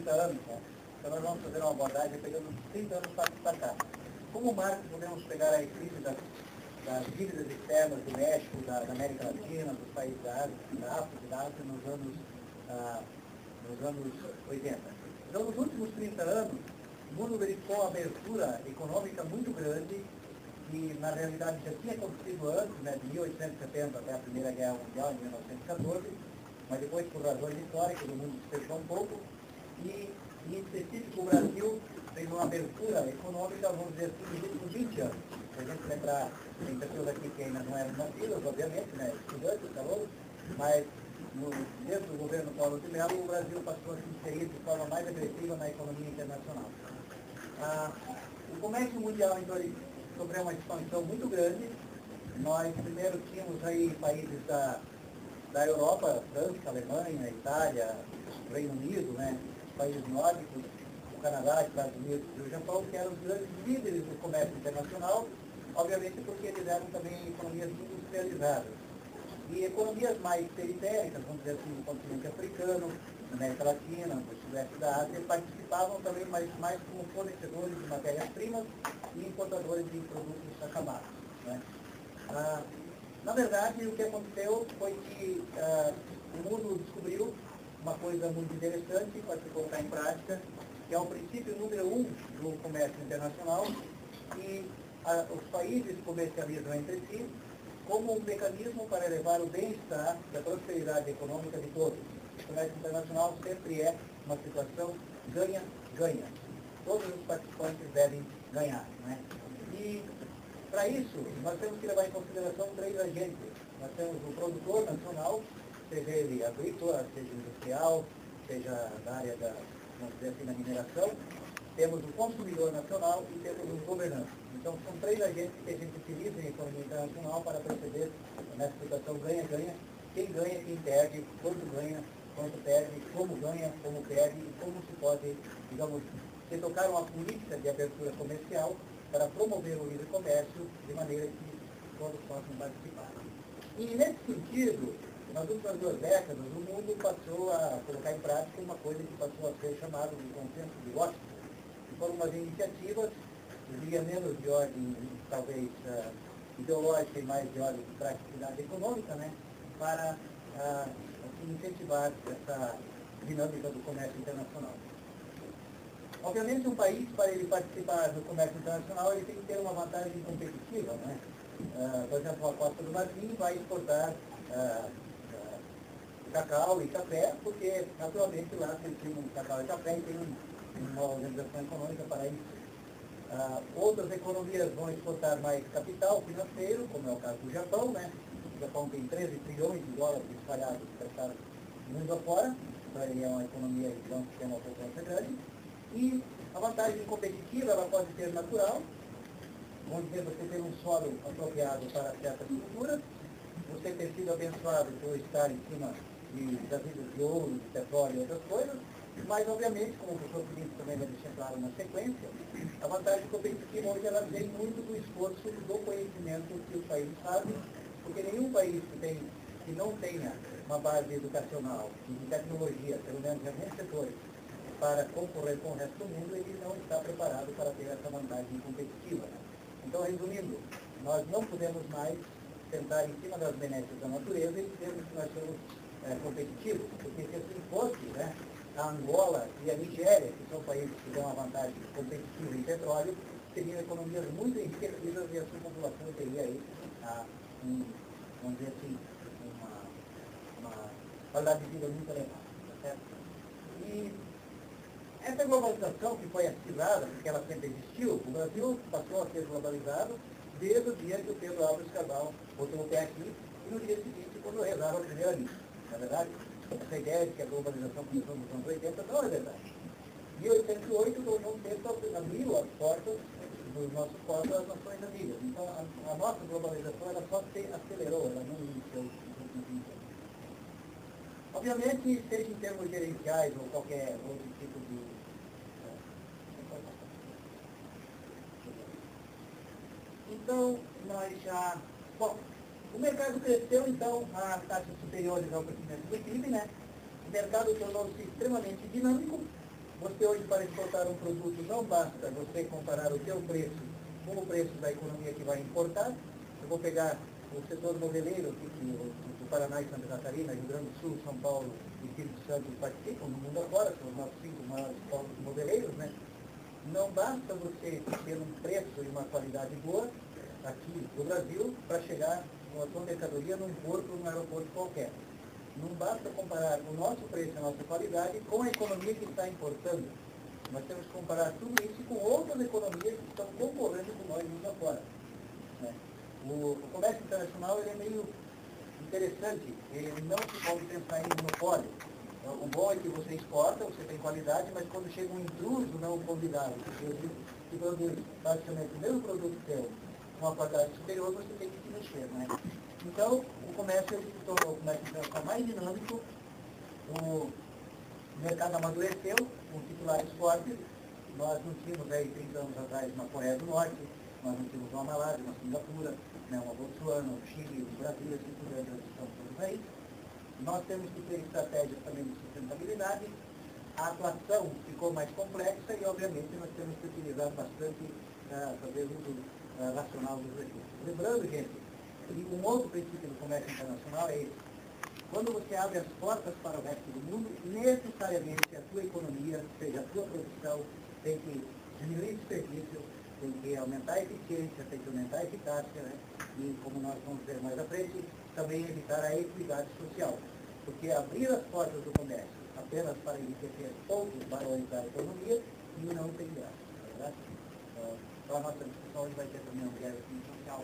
30 anos, né? Então nós vamos fazer uma abordagem pegando 30 anos para cá. Como marco, podemos pegar a crise das dívidas externas do México, da América Latina, dos países da África e da Ásia nos anos 80. Então, nos últimos 30 anos, o mundo verificou uma abertura econômica muito grande, que na realidade já tinha acontecido antes, né, de 1870 até a Primeira Guerra Mundial, em 1914, mas depois, por razões históricas, o mundo dispersou um pouco, e em específico o Brasil fez uma abertura econômica, vamos dizer assim, nos últimos 20 anos. Se a gente lembrar, tem pessoas aqui que ainda não eram nascidas, obviamente, né, estudantes, calouros, mas desde o governo Paulo de Mello, o Brasil passou a se inserir de forma mais agressiva na economia internacional. O comércio mundial, então, ele sofreu uma expansão muito grande. Nós primeiro tínhamos aí países da Europa, França, Alemanha, Itália, Reino Unido, né, países nórdicos, o Canadá, Estados Unidos e o Japão, que eram os grandes líderes do comércio internacional, obviamente porque eles eram também economias industrializadas. E economias mais periféricas, vamos dizer assim, no continente africano, na América Latina, no sudeste da Ásia, participavam também mais como fornecedores de matérias-primas e importadores de produtos acabados, né? Na verdade, o que aconteceu foi que o mundo descobriu uma coisa muito interessante para se colocar em prática, que é o princípio número 1 do comércio internacional, e os países comercializam entre si como um mecanismo para elevar o bem-estar e a prosperidade econômica de todos. O comércio internacional sempre é uma situação ganha-ganha. Todos os participantes devem ganhar, né? E, para isso, nós temos que levar em consideração 3 agentes. Nós temos o produtor nacional, seja ele agrícola, seja industrial, seja da área vamos dizer assim, da mineração. Temos o consumidor nacional e temos os governantes. Então, são 3 agentes que a gente utiliza em economia internacional para perceber nessa situação ganha-ganha, quem ganha, quem perde, quanto ganha, quanto perde, como ganha, como perde e como se pode, digamos, se tocar uma política de abertura comercial para promover o livre comércio de maneira que todos possam participar. E, nesse sentido, nas últimas 2 décadas, o mundo passou a colocar em prática uma coisa que passou a ser chamada de consenso de Washington, que foram umas iniciativas, eu diria menos de ordem, talvez, ideológica e mais de ordem de praticidade econômica, né, para incentivar essa dinâmica do comércio internacional. Obviamente, um país, para ele participar do comércio internacional, ele tem que ter uma vantagem competitiva, né? Por exemplo, a Costa do Marfim vai exportar cacau e café, porque, naturalmente, lá se tem um cacau e café e tem uma organização econômica para isso. Outras economias vão exportar mais capital financeiro, como é o caso do Japão, né? O Japão tem 13 trilhões de dólares espalhados para o mundo afora, então ele é uma economia que tem uma potência grande. E a vantagem competitiva, ela pode ser natural, vamos dizer, você ter um solo apropriado para certas culturas, você ter sido abençoado por estar em cima das ilhas de ouro, de petróleo e outras coisas, mas, obviamente, como o professor Felipe também vai deixar claro na sequência, a vantagem competitiva hoje ela vem muito do esforço do conhecimento que os países fazem, porque nenhum país que não tenha uma base educacional e de tecnologia, pelo menos em alguns setores, para concorrer com o resto do mundo, ele não está preparado para ter essa vantagem competitiva. Então, resumindo, nós não podemos mais sentar em cima das benesses da natureza e dizermos que nós somos competitivos, porque se assim fosse, né, a Angola e a Nigéria, que são países que dão uma vantagem competitiva em petróleo, seriam economias muito enriquecidas e a sua população teria aí, vamos dizer assim, uma qualidade de vida muito elevada. Tá certo? E essa globalização que foi ativada, porque ela sempre existiu, o Brasil passou a ser globalizado desde o dia que o Pedro Álvares Cabral botou o pé aqui e no dia seguinte, quando rezava a primeira missa. Na verdade, essa ideia de que a globalização começou nos anos 80 não é verdade. Em 1808, o Dom Pedro abriu as portas dos nossos povos às nações amigas. Então, a nossa globalização ela só se acelerou, ela não iniciou nos últimos 20 anos. Obviamente, seja em termos gerenciais ou qualquer outro tipo de... Então, nós já... Bom, o mercado cresceu, então, a taxas superiores ao crescimento do PIB, né? O mercado tornou-se extremamente dinâmico, Você hoje, para exportar um produto, não basta você comparar o seu preço com o preço da economia que vai importar. Eu vou pegar o setor moveleiro, aqui, do Paraná e Santa Catarina, Rio Grande do Sul, São Paulo e Espírito Santo participam no mundo afora, são os nossos 5 maiores polos moveleiros, né? Não basta você ter um preço e uma qualidade boa aqui no Brasil para chegar com a sua mercadoria num porto ou num aeroporto qualquer. Não basta comparar o nosso preço e a nossa qualidade com a economia que está importando. Nós temos que comparar tudo isso com outras economias que estão concorrendo com nós mundo afora, né? O comércio internacional ele é meio interessante, ele não se pode pensar em monopólio. O bom é que você exporta, você tem qualidade, mas quando chega um intruso não convidado, que produz basicamente o mesmo produto seu, com uma qualidade superior, você tem que se mexer, né? Então, o comércio ele se tornou o comércio internacional mais dinâmico, o mercado amadureceu, com titulares fortes. Nós não tínhamos aí 30 anos atrás uma Coreia do Norte, nós não tínhamos uma Malásia, uma Singapura, né, uma Botsuana, um Chile, um Brasil, assim por diante, nós estamos todos aí. Nós temos que ter estratégias também de sustentabilidade, a atuação ficou mais complexa e, obviamente, nós temos que utilizar bastante, fazer uso racional dos recursos. Lembrando, gente, que um outro princípio do comércio internacional é esse. Quando você abre as portas para o resto do mundo, necessariamente a tua economia, ou seja, a tua produção, tem que diminuir desperdício, tem que aumentar a eficiência, tem que aumentar a eficácia, né? E, como nós vamos ver mais à frente, também evitar a equidade social. Porque abrir as portas do comércio apenas para enriquecer poucos barões da economia não tem graça, não é verdade? Então, a nossa discussão hoje vai ter também um viés social,